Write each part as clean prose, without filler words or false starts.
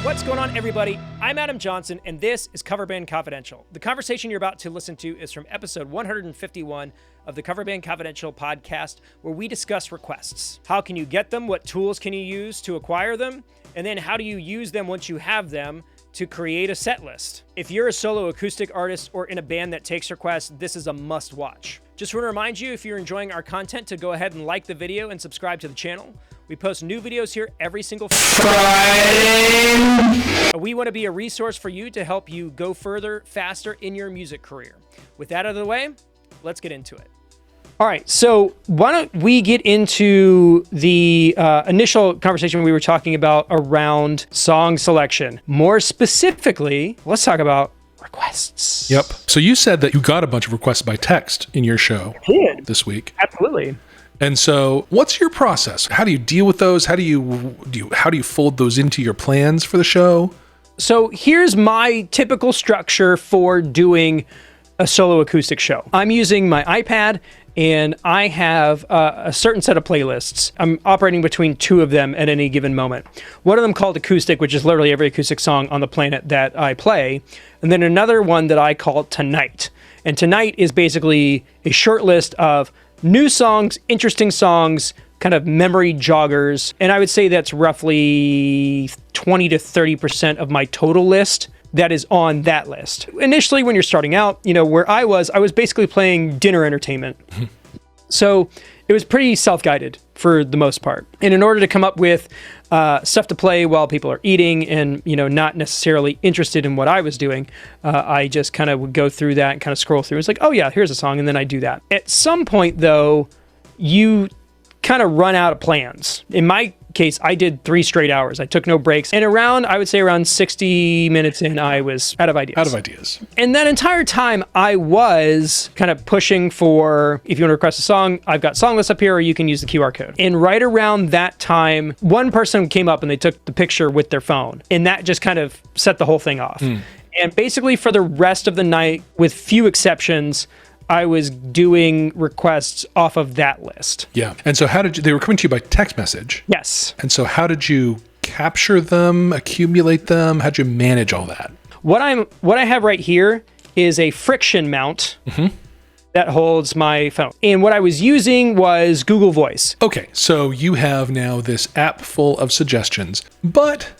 What's going on, everybody? I'm Adam Johnson, and this is Cover Band Confidential. The conversation you're about to listen to is from episode 151 of the Cover Band Confidential podcast, where we discuss requests. How can you get them? What tools can you use to acquire them? And then how do you use them once you have them to create a set list? If you're a solo acoustic artist or in a band that takes requests, this is a must watch. Just want to remind you, if you're enjoying our content, to go ahead and like the video and subscribe to the channel. We post new videos here every single Friday. We want to be a resource for you to help you go further, faster in your music career. With that out of the way, let's get into it. All right, so why don't we get into the initial conversation we were talking about around song selection. More specifically, let's talk about requests. Yep. So you said that you got a bunch of requests by text in your show this week. Absolutely. And so what's your process? How do you deal with those? How do you fold those into your plans for the show? So here's my typical structure for doing a solo acoustic show. I'm using my iPad, and I have a certain set of playlists. I'm operating between two of them at any given moment. One of them called Acoustic, which is literally every acoustic song on the planet that I play. And then another one that I call Tonight. And Tonight is basically a short list of new songs, interesting songs, kind of memory joggers. And I would say that's roughly 20 to 30% of my total list that is on that list. Initially, when you're starting out, where I was basically playing dinner entertainment. So it was pretty self-guided for the most part. And in order to come up with stuff to play while people are eating and, not necessarily interested in what I was doing, I just kind of would go through that and kind of scroll through. It's like, oh yeah, here's a song. And then I do that. At some point though, you kind of run out of plans. In my case, I did 3 straight hours. I took no breaks. And I would say around 60 minutes in, I was out of ideas. And that entire time, I was kind of pushing for, if you want to request a song, I've got song lists up here, or you can use the QR code. And right around that time, one person came up and they took the picture with their phone. And that just kind of set the whole thing off. And basically for the rest of the night, with few exceptions, I was doing requests off of that list. Yeah. And so they were coming to you by text message? Yes. And so how did you capture them, accumulate them? How'd you manage all that? What I have right here is a friction mount that holds my phone. And what I was using was Google Voice. Okay. So you have now this app full of suggestions, but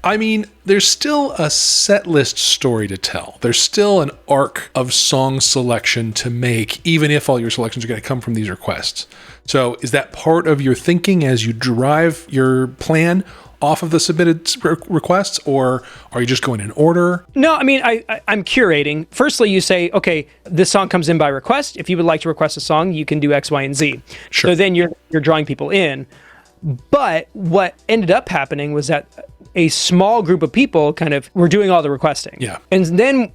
I mean, there's still a set list story to tell. There's still an arc of song selection to make, even if all your selections are going to come from these requests. So is that part of your thinking as you drive your plan off of the submitted requests, or are you just going in order? No, I mean, I'm curating. Firstly, you say, okay, this song comes in by request. If you would like to request a song, you can do X, Y, and Z. Sure. So then you're drawing people in. But what ended up happening was that a small group of people kind of were doing all the requesting. Yeah. And then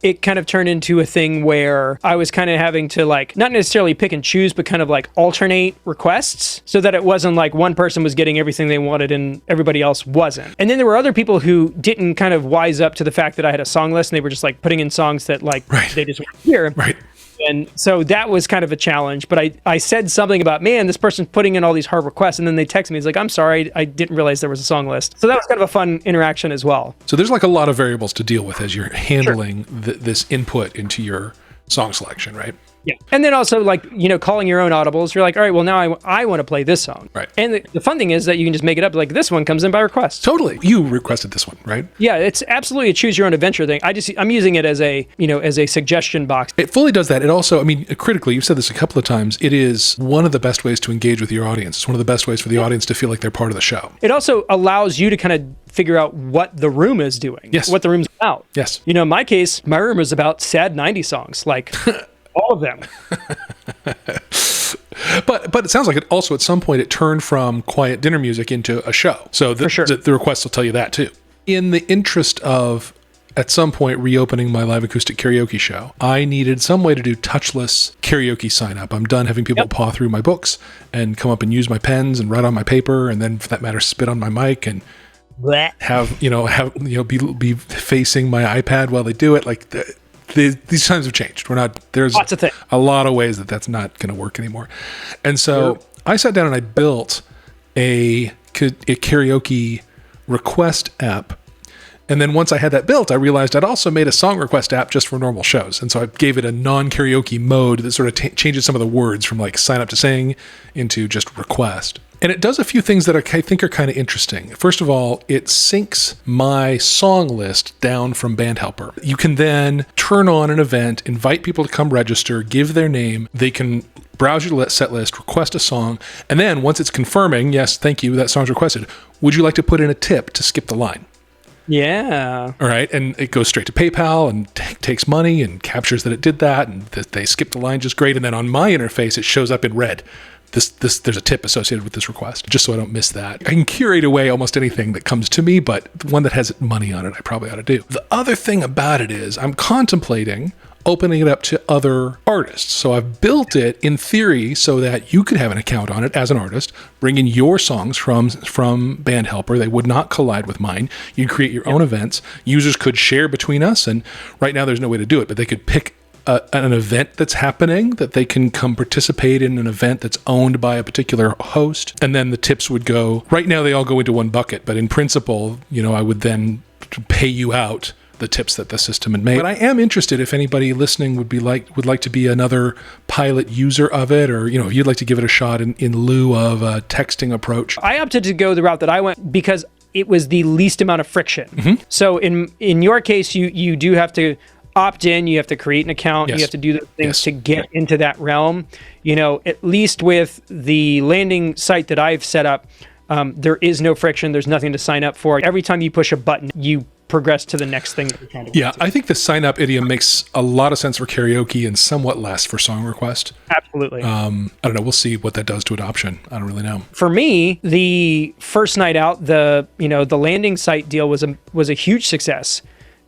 it kind of turned into a thing where I was kind of having to not necessarily pick and choose, but kind of alternate requests so that it wasn't like one person was getting everything they wanted and everybody else wasn't. And then there were other people who didn't kind of wise up to the fact that I had a song list and they were just putting in songs that they just want to hear. Right. And so that was kind of a challenge, but I said something about, man, this person's putting in all these hard requests, and then they text me, it's like, I'm sorry, I didn't realize there was a song list. So that was kind of a fun interaction as well. So there's a lot of variables to deal with as you're handling this input into your song selection, right? Yeah. And then also calling your own audibles, you're like, all right, well now I want to play this song. Right. And the fun thing is that you can just make it up, this one comes in by request. Totally. You requested this one, right? Yeah, it's absolutely a choose your own adventure thing. I'm using it as a suggestion box. It fully does that. It also, critically, you've said this a couple of times, it is one of the best ways to engage with your audience. It's one of the best ways for the audience to feel like they're part of the show. It also allows you to kind of figure out what the room is doing. Yes. What the room's about. Yes. In my case, my room is about sad 90s songs, all of them. But it sounds like it also at some point it turned from quiet dinner music into a show. So For sure. the requests will tell you that too. In the interest of at some point reopening my live acoustic karaoke show, I needed some way to do touchless karaoke sign up. I'm done having people paw through my books and come up and use my pens and write on my paper, and then for that matter spit on my mic and have be facing my iPad while they do it. These times have changed. There's a lot of ways that's not going to work anymore. And so I sat down and I built a karaoke request app. And then once I had that built, I realized I'd also made a song request app just for normal shows. And so I gave it a non-karaoke mode that sort of changes some of the words from like sign up to sing into just request. And it does a few things that I think are kind of interesting. First of all, it syncs my song list down from Bandhelper. You can then turn on an event, invite people to come register, give their name. They can browse your set list, request a song, and then once it's confirming, yes, thank you, that song's requested, would you like to put in a tip to skip the line? Yeah. All right. And it goes straight to PayPal and takes money and captures that it did that and that they skipped the line just great. And then on my interface, it shows up in red. There's a tip associated with this request, just so I don't miss that. I can curate away almost anything that comes to me, but the one that has money on it, I probably ought to do. The other thing about it is I'm contemplating opening it up to other artists. So I've built it in theory so that you could have an account on it as an artist, bring in your songs from Bandhelper. They would not collide with mine. You'd create your own events. Users could share between us. And right now there's no way to do it, but they could pick an event that's happening, that they can come participate in an event that's owned by a particular host. And then the tips would go, right now they all go into one bucket, but in principle, I would then pay you out the tips that the system had made. But I am interested if anybody listening would like to be another pilot user of it, or if you'd like to give it a shot in lieu of a texting approach. I opted to go the route that I went because it was the least amount of friction. Mm-hmm. So in your case, you do have to opt in, you have to create an account, you have to do the things to get into that realm. At least with the landing site that I've set up, there is no friction. There's nothing to sign up for. Every time you push a button, you progress to the next thing that you're trying to get to. I think the sign up idiom makes a lot of sense for karaoke and somewhat less for song request. Absolutely. I don't know. We'll see what that does to adoption. I don't really know. For me, the first night out, the landing site deal was a huge success.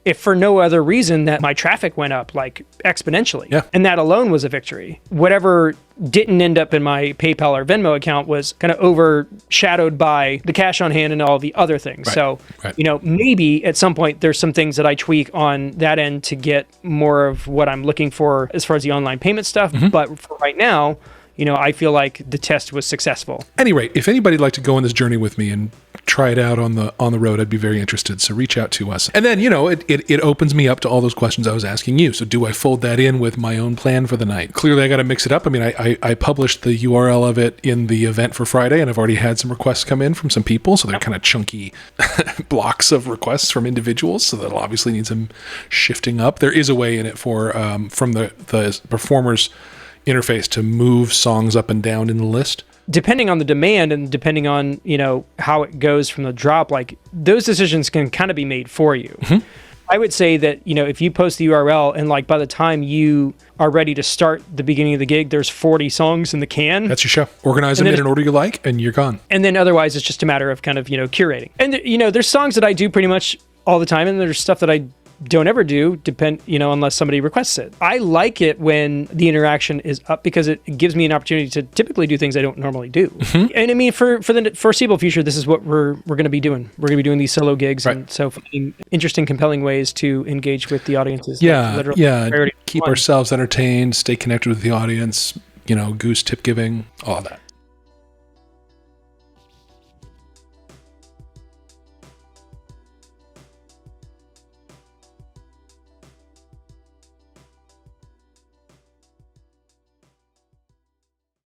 If for no other reason that my traffic went up like exponentially. Yeah. And that alone was a victory. Whatever didn't end up in my PayPal or Venmo account was kind of overshadowed by the cash on hand and all the other things. Right. So, maybe at some point there's some things that I tweak on that end to get more of what I'm looking for as far as the online payment stuff. Mm-hmm. But for right now, I feel like the test was successful. Anyway, if anybody'd like to go on this journey with me and try it out on the road, I'd be very interested. So reach out to us. And then, it opens me up to all those questions I was asking you. So do I fold that in with my own plan for the night? Clearly, I got to mix it up. I mean, I published the URL of it in the event for Friday, and I've already had some requests come in from some people. So they're kind of chunky blocks of requests from individuals. So that'll obviously need some shifting up. There is a way in it for from the performer's interface to move songs up and down in the list. Depending on the demand and depending on, how it goes from the drop, like those decisions can kind of be made for you. Mm-hmm. I would say that, if you post the URL and like by the time you are ready to start the beginning of the gig, there's 40 songs in the can. That's your show. Organize them in an order you like and you're gone. And then otherwise it's just a matter of kind of, curating. And, there's songs that I do pretty much all the time and there's stuff that I don't ever do, unless somebody requests it. I like it when the interaction is up because it gives me an opportunity to typically do things I don't normally do. Mm-hmm. And I mean, for the foreseeable future, this is what we're going to be doing. We're going to be doing these solo gigs, right. And so finding interesting, compelling ways to engage with the audiences. Keep ourselves entertained, stay connected with the audience. Goose tip giving, all of that.